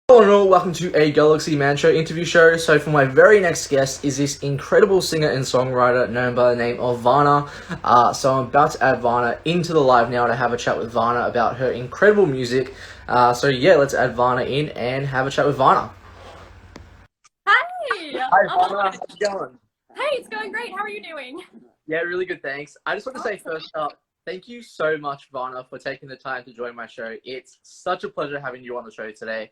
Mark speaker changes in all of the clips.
Speaker 1: Hello and all, welcome to a Galaxy Man Show interview show. So for my very next guest is this incredible singer and songwriter known by the name of Vanah. So I'm about to add Vanah into the live now to have a chat with Vanah about her incredible music. So yeah, let's add Vanah in and have a chat with Vanah.
Speaker 2: Hi.
Speaker 1: Hi Vanah, how's it going?
Speaker 2: Hey, it's going great. How are you doing?
Speaker 1: Yeah, really good, thanks. I just want to say
Speaker 2: Awesome.
Speaker 1: first up, thank you so much, Vanah, for taking the time to join my show. It's such a pleasure having you on the show today.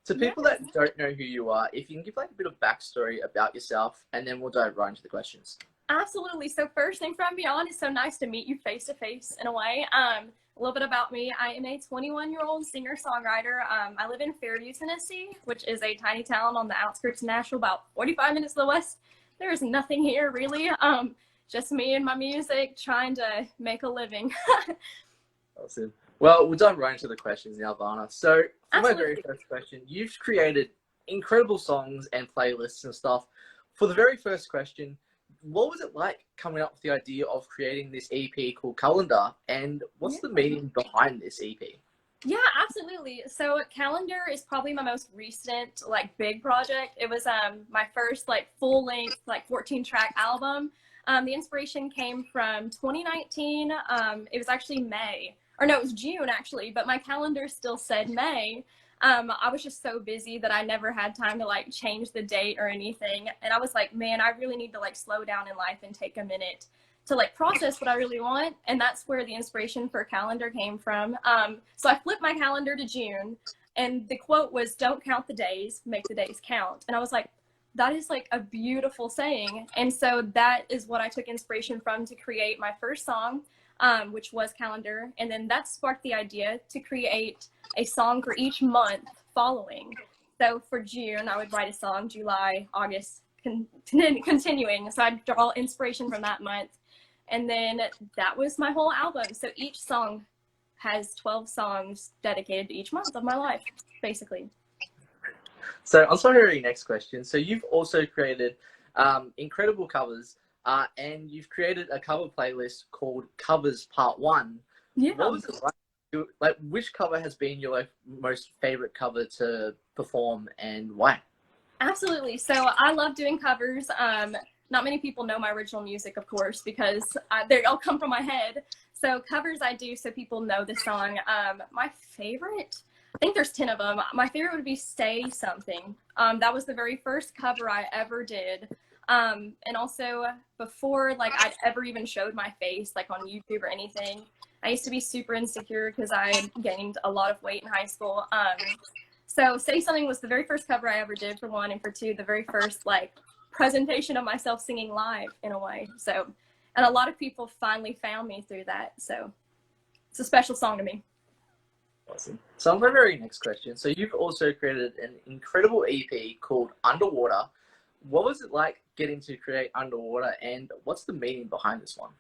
Speaker 1: To people
Speaker 2: Yes,
Speaker 1: that don't know who you are, if you can give like a bit of backstory about yourself, and then we'll dive right into the questions.
Speaker 2: absolutely. So first thing from beyond, it's so nice to meet you face to face in a way. A little bit about me. I am a 21-year-old singer-songwriter. I live in Fairview, Tennessee, which is a tiny town on the outskirts of Nashville, about 45 minutes to the west. There is nothing here really. Just me and my music trying to make a living.
Speaker 1: Awesome. Well, we'll dive right into the questions now, Varna. So, for my very
Speaker 2: Absolutely.
Speaker 1: first question, you've created incredible songs and playlists and stuff. For the very first question, what was it like coming up with the idea of creating this EP called Calendar, and what's the
Speaker 2: Yeah.
Speaker 1: meaning behind this EP?
Speaker 2: Yeah, absolutely. So Calendar is probably my most recent like big project. It was my first like full length like 14 track album. The inspiration came from 2019. It was actually May. Or no, it was June actually, but my calendar still said May. I was just so busy that I never had time to like change the date or anything. And I was like, man, I really need to like slow down in life and take a minute to like process what I really want. And that's where the inspiration for calendar came from. So I flipped my calendar to June, and the quote was, "Don't count the days, make the days count." And I was like, that is like a beautiful saying. And so that is what I took inspiration from to create my first song, which was Calendar. And then that sparked the idea to create a song for each month following. So for June, I would write a song, July, August, continuing. So I'd draw inspiration from that month. And then that was my whole album. So each song has 12 songs dedicated to each month of my life, basically.
Speaker 1: So, on to my very next question. So, you've also created incredible covers, and you've created a cover playlist called Covers Part 1. What
Speaker 2: Yeah.
Speaker 1: was it like? Like, which cover has been your like, most favorite cover to perform, and why?
Speaker 2: Absolutely. So I love doing covers. Not many people know my original music, of course, because they all come from my head. So covers I do so people know the song. My favorite, I think there's 10 of them. My favorite would be Say Something. That was the very first cover I ever did. And also before like I'd ever even showed my face like on YouTube or anything, I used to be super insecure because I gained a lot of weight in high school. So Say Something was the very first cover I ever did, for one, and for two, the very first like presentation of myself singing live in a way. So, and a lot of people finally found me through that. So it's a special song to me.
Speaker 1: Awesome. So, on my very next question. So, you've also created an incredible EP called Underwater. What was it like getting to create Underwater, and what's the meaning behind this one?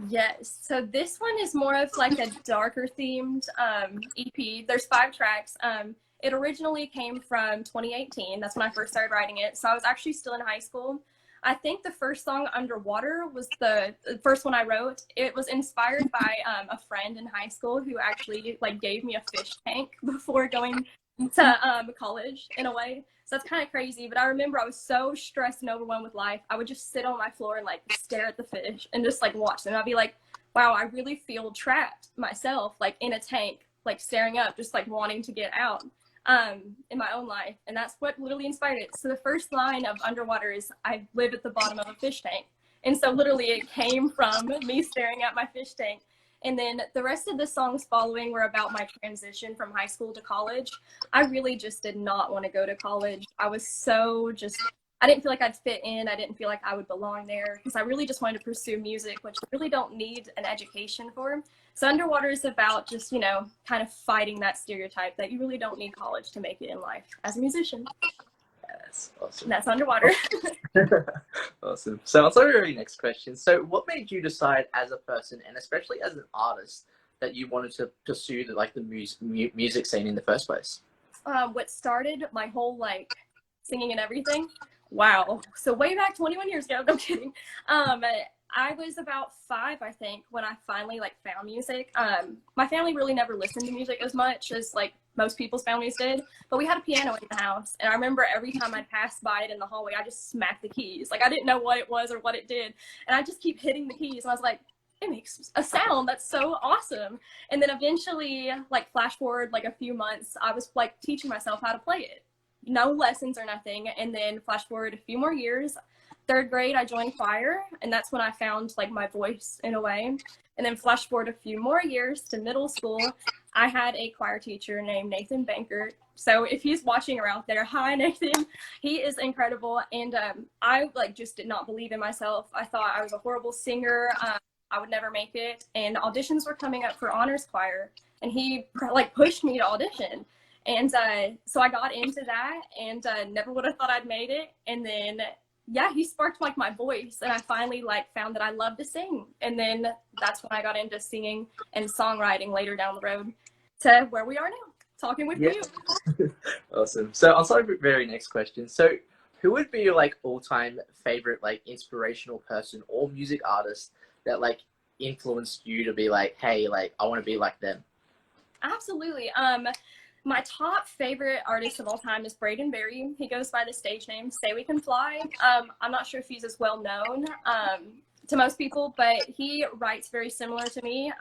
Speaker 2: Yes. So this one is more of like a darker themed EP. There's 5 tracks. It originally came from 2018. That's when I first started writing it. So I was actually still in high school. I think the first song, Underwater, was the first one I wrote. It was inspired by a friend in high school who actually like gave me a fish tank before going to college in a way. So that's kind of crazy. But I remember I was so stressed and overwhelmed with life. I would just sit on my floor and like stare at the fish and just like watch them. I'd be like, wow, I really feel trapped myself, like in a tank, like staring up, just like wanting to get out in my own life. And that's what literally inspired it. So the first line of Underwater is, "I live at the bottom of a fish tank." And so literally it came from me staring at my fish tank. And then the rest of the songs following were about my transition from high school to college. I really just did not want to go to college. I was so just, I didn't feel like I'd fit in. I didn't feel like I would belong there because I really just wanted to pursue music, which I really don't need an education for. So Underwater is about just, kind of fighting that stereotype that you really don't need college to make it in life as a musician.
Speaker 1: Yes, awesome.
Speaker 2: And that's Underwater.
Speaker 1: Awesome. So, on to my very next question. So, what made you decide as a person, and especially as an artist, that you wanted to pursue the music scene in the first place?
Speaker 2: What started my whole like singing and everything. Wow. So way back 21 years ago, no kidding. I was about 5, I think, when I finally like found music. My family really never listened to music as much as like most people's families did, but we had a piano in the house. And I remember every time I'd pass by it in the hallway, I just smacked the keys. Like, I didn't know what it was or what it did. And I just keep hitting the keys. And I was like, it makes a sound. That's so awesome. And then eventually, like, flash forward like a few months, I was like teaching myself how to play it. No lessons or nothing. And then flash forward a few more years, third grade, I joined choir. And that's when I found like my voice in a way. And then flash forward a few more years to middle school, I had a choir teacher named Nathan Banker. So if he's watching around there, hi Nathan, he is incredible. And I like just did not believe in myself. I thought I was a horrible singer. I would never make it. And auditions were coming up for honors choir, and he like pushed me to audition. And so I got into that, and never would have thought I'd made it. And then yeah, he sparked like my voice, and I finally like found that I love to sing. And then that's when I got into singing and songwriting later down the road to where we are now, talking with you.
Speaker 1: Awesome. So on to the very next question. So who would be your like all-time favorite like inspirational person or music artist that like influenced you to be like, hey, like I want to be like them?
Speaker 2: Absolutely. My top favorite artist of all time is Braden Berry. He goes by the stage name Say We Can Fly. I'm not sure if he's as well known to most people, but he writes very similar to me.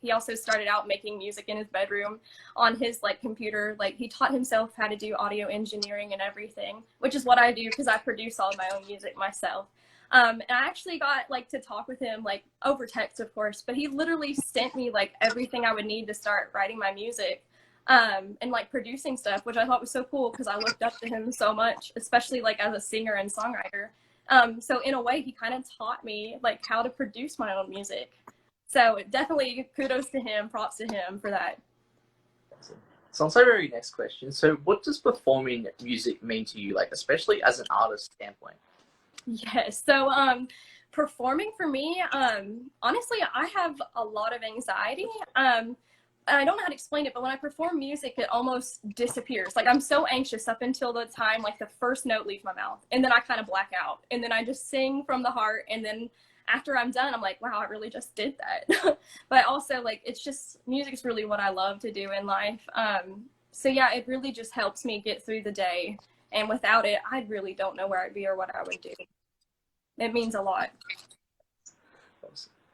Speaker 2: He also started out making music in his bedroom on his like computer. Like he taught himself how to do audio engineering and everything, which is what I do because I produce all of my own music myself. And I actually got like to talk with him like over text, of course, but he literally sent me like everything I would need to start writing my music. And like producing stuff, which I thought was so cool because I looked up to him so much, especially like as a singer and songwriter. So in a way, he kind of taught me like how to produce my own music. So definitely kudos to him, props to him for that.
Speaker 1: So on to the very next question. So what does performing music mean to you, like especially as an artist standpoint?
Speaker 2: Yes. So performing for me, honestly, I have a lot of anxiety. And I don't know how to explain it, but when I perform music, it almost disappears. Like I'm so anxious up until the time like the first note leaves my mouth, and then I kind of black out, and then I just sing from the heart, and then after I'm done, I'm like, wow, I really just did that. But also like it's just music is really what I love to do in life. So yeah, it really just helps me get through the day, and without it, I really don't know where I'd be or what I would do. It means a lot.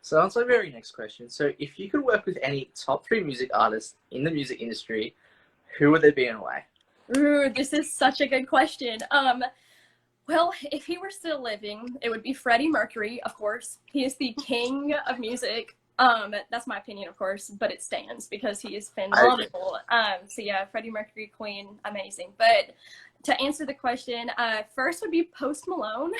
Speaker 1: So on to the very next question. So if you could work with any top 3 music artists in the music industry, who would they be and why?
Speaker 2: Ooh, this is such a good question. Well, if he were still living, it would be Freddie Mercury, of course. He is the king of music. That's my opinion, of course, but it stands because he is phenomenal. So yeah, Freddie Mercury, Queen, amazing. But to answer the question, first would be Post Malone.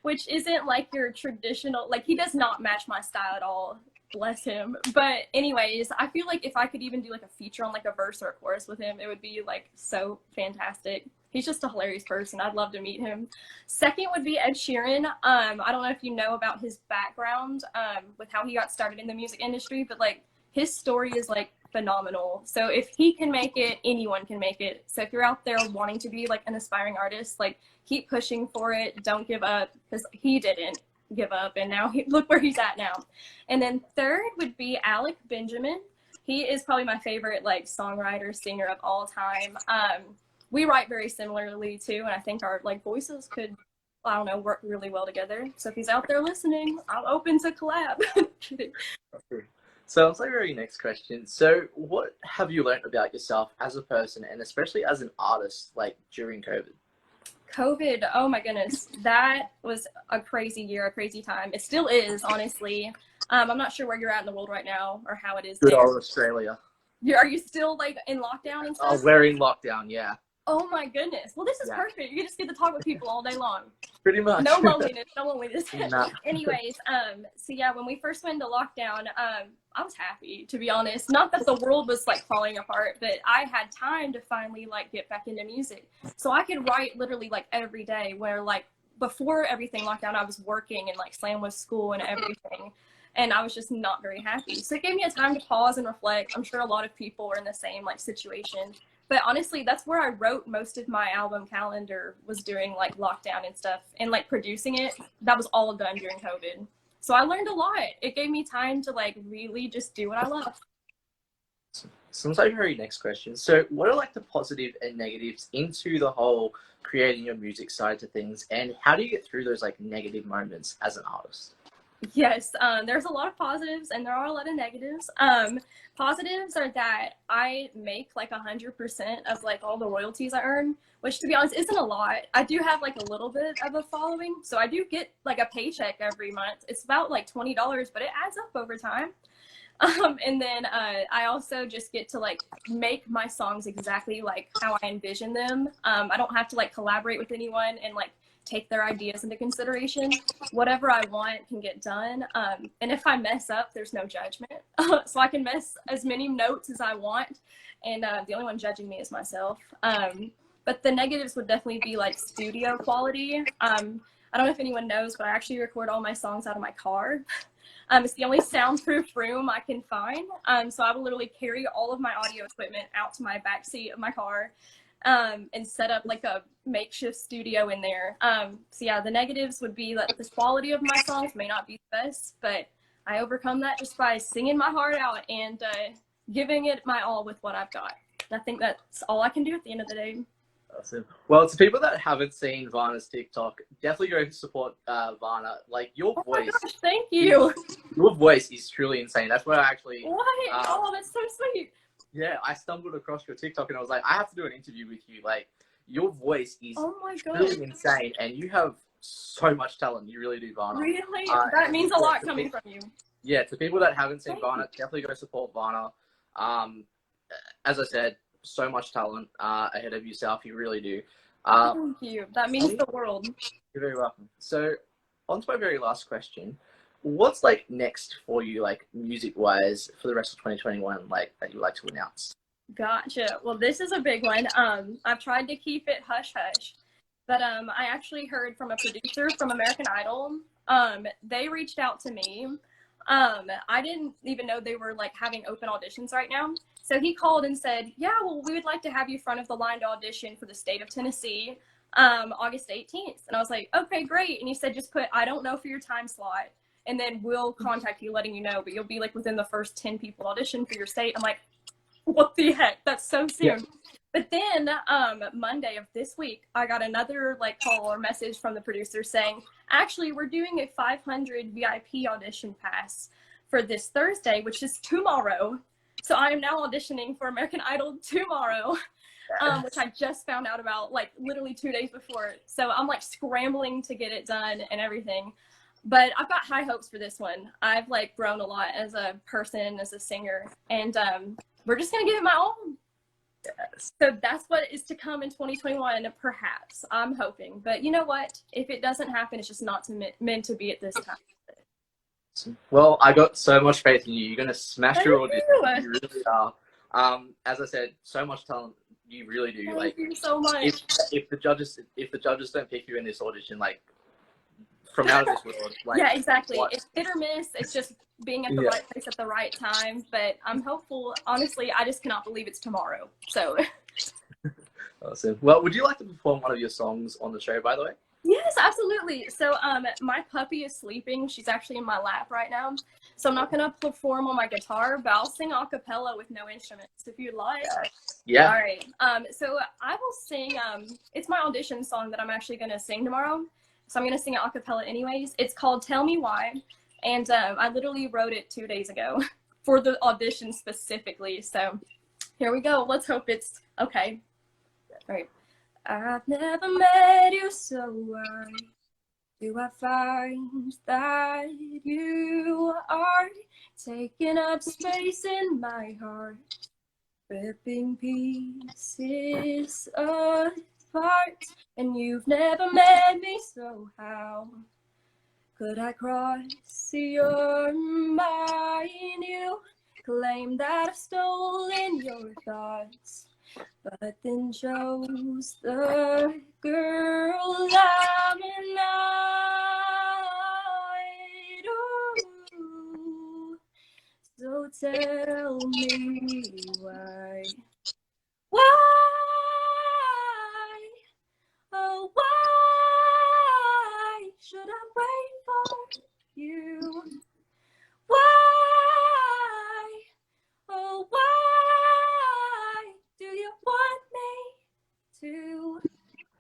Speaker 2: Which isn't like your traditional, like he does not match my style at all, bless him. But anyways, I feel like if I could even do like a feature on like a verse or a chorus with him, it would be like so fantastic. He's just a hilarious person. I'd love to meet him. Second would be Ed Sheeran. I don't know if you know about his background with how he got started in the music industry, but like his story is like phenomenal. So if he can make it, anyone can make it. So if you're out there wanting to be like an aspiring artist, like keep pushing for it. Don't give up, because he didn't give up, and now look where he's at now. And then third would be Alec Benjamin. He is probably my favorite like songwriter, singer of all time. We write very similarly too, and I think our like voices could, I don't know, work really well together. So if he's out there listening, I'm open to collab.
Speaker 1: So on to the very next question. So what have you learned about yourself as a person and especially as an artist like during COVID?
Speaker 2: COVID, oh my goodness, that was a crazy year, a crazy time. It still is, honestly. I'm not sure where you're at in the world right now or how it is
Speaker 1: Good
Speaker 2: there.
Speaker 1: old Australia.
Speaker 2: Are you still like in lockdown and stuff?
Speaker 1: Oh, we're in lockdown, yeah.
Speaker 2: Oh my goodness. Well, this is perfect. You just get to talk with people all day long.
Speaker 1: Pretty much.
Speaker 2: No loneliness, no loneliness.
Speaker 1: Nah.
Speaker 2: Anyways, so yeah, when we first went into lockdown, I was happy, to be honest. Not that the world was like falling apart, but I had time to finally like get back into music. So I could write literally like every day, where like before everything locked down, I was working and like slammed with school and everything. And I was just not very happy. So it gave me a time to pause and reflect. I'm sure a lot of people were in the same like situation. But honestly, that's where I wrote most of my album calendar, was during like lockdown and stuff, and like producing it. That was all done during COVID. So I learned a lot. It gave me time to like really just do what I love.
Speaker 1: So let's take our very next question. So what are like the positive and negatives into the whole creating your music side to things, and how do you get through those like negative moments as an artist?
Speaker 2: Yes, there's a lot of positives and there are a lot of negatives. Positives are that I make like 100% of like all the royalties I earn, which to be honest isn't a lot. I do have like a little bit of a following, so I do get like a paycheck every month. It's about like $20, but it adds up over time. And then I also just get to like make my songs exactly like how I envision them. I don't have to like collaborate with anyone and like take their ideas into consideration. Whatever I want can get done. And if I mess up, there's no judgment. So I can mess as many notes as I want. And the only one judging me is myself. But the negatives would definitely be like studio quality. I don't know if anyone knows, but I actually record all my songs out of my car. It's the only soundproof room I can find. So I will literally carry all of my audio equipment out to my back seat of my car and set up like a makeshift studio in there. So yeah, the negatives would be that the quality of my songs may not be the best, but I overcome that just by singing my heart out and giving it my all with what I've got. And I think that's all I can do at the end of the day.
Speaker 1: Awesome. Well, to people that haven't seen Vanah's TikTok, definitely go support Vanah. Like your
Speaker 2: Oh my
Speaker 1: voice,
Speaker 2: gosh, thank you.
Speaker 1: your voice is truly insane. That's why I actually,
Speaker 2: What? Oh, that's so sweet.
Speaker 1: yeah, I stumbled across your TikTok and I was like, I have to do an interview with you. Like your voice is
Speaker 2: Oh my gosh.
Speaker 1: truly insane, and you have so much talent. You really do, Vanah.
Speaker 2: Really? That means a lot coming from you.
Speaker 1: Yeah, to people that haven't seen
Speaker 2: Thank
Speaker 1: Vanah, definitely go support Vanah. As I said, so much talent ahead of yourself. You really do.
Speaker 2: Thank you. That means the world.
Speaker 1: You're very welcome. So, on to my very last question. What's like next for you, like music wise, for the rest of 2021, like that you'd like to announce?
Speaker 2: Gotcha. Well, this is a big one. I've tried to keep it hush hush, but I actually heard from a producer from American Idol. They reached out to me. I didn't even know they were like having open auditions right now. So he called and said, "Yeah, well, we would like to have you front of the line to audition for the state of Tennessee, August 18th." And I was like, "Okay, great." And he said, "Just put 'I don't know' for your time slot, and then we'll contact you, letting you know. But you'll be like within the first 10 people audition for your state." I'm like, what the heck? That's so soon. Yeah. But then Monday of this week, I got another like call or message from the producer saying, actually, we're doing a 500 VIP audition pass for this Thursday, which is tomorrow. So I am now auditioning for American Idol tomorrow, which I just found out about like literally 2 days before. So I'm like scrambling to get it done and everything. But I've got high hopes for this one. I've like grown a lot as a person, as a singer, and we're just gonna give it my all. Yes. So that's what is to come in 2021, perhaps. I'm hoping, but you know what? If it doesn't happen, it's just not meant to be at this time.
Speaker 1: Well, I got so much faith in you. You're gonna smash your audition. You really are. As I said, so much talent. You really do.
Speaker 2: Thank you so much.
Speaker 1: If the judges don't pick you in this audition, like from out of this world. Like,
Speaker 2: yeah, exactly. What? It's hit or miss. It's just being at the right place at the right time. But I'm hopeful. Honestly, I just cannot believe it's tomorrow. So.
Speaker 1: Awesome. Well, would you like to perform one of your songs on the show, by the way?
Speaker 2: Yes, absolutely. So my puppy is sleeping. She's actually in my lap right now. So I'm not going to perform on my guitar, but I'll sing a cappella with no instruments if you'd like.
Speaker 1: Yeah.
Speaker 2: All right. So I will sing, it's my audition song that I'm actually going to sing tomorrow. So I'm going to sing it a cappella anyways. It's called Tell Me Why. And I literally wrote it 2 days ago for the audition specifically. So here we go. Let's hope it's okay. All right. I've never met you, so why do I find that you are taking up space in my heart, ripping pieces apart, and you've never met me, so how could I cross your mind? You claim that I've stolen your thoughts, but then chose the girl I'm in ooh. So tell me why. Why? Oh, why should I wait for you? Why? Oh, why?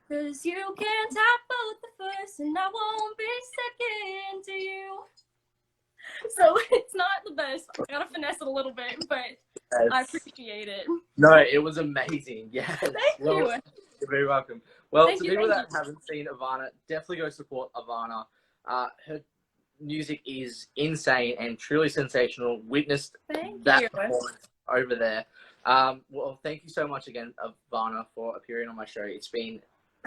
Speaker 2: 'Cause you can't have both the first, and I won't be second to you. So it's not the best. I gotta finesse it a little bit, but I appreciate it.
Speaker 1: No, it was amazing. Yes.
Speaker 2: Thank
Speaker 1: well,
Speaker 2: you.
Speaker 1: You're very welcome. Well,
Speaker 2: Thank
Speaker 1: to
Speaker 2: you,
Speaker 1: people
Speaker 2: thank
Speaker 1: that haven't seen Ivana, definitely go support Ivana. Her music is insane and truly sensational. Witnessed
Speaker 2: Thank
Speaker 1: that
Speaker 2: you.
Speaker 1: performance over there. Well, thank you so much again, Ivana, for appearing on my show. It's been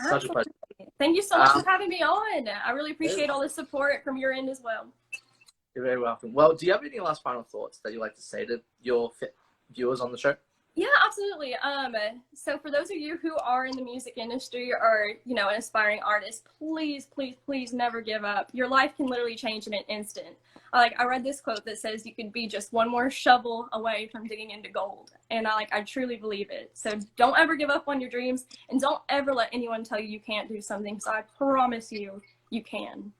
Speaker 1: such a pleasure.
Speaker 2: Thank you so much for having me on. I really appreciate all the support from your end as well.
Speaker 1: You're very welcome. Well, do you have any last final thoughts that you'd like to say to your viewers on the show?
Speaker 2: Yeah, absolutely. So for those of you who are in the music industry or, you know, an aspiring artist, please, please, please never give up. Your life can literally change in an instant. I read this quote that says you could be just one more shovel away from digging into gold. And I truly believe it. So don't ever give up on your dreams, and don't ever let anyone tell you you can't do something. So I promise you, you can.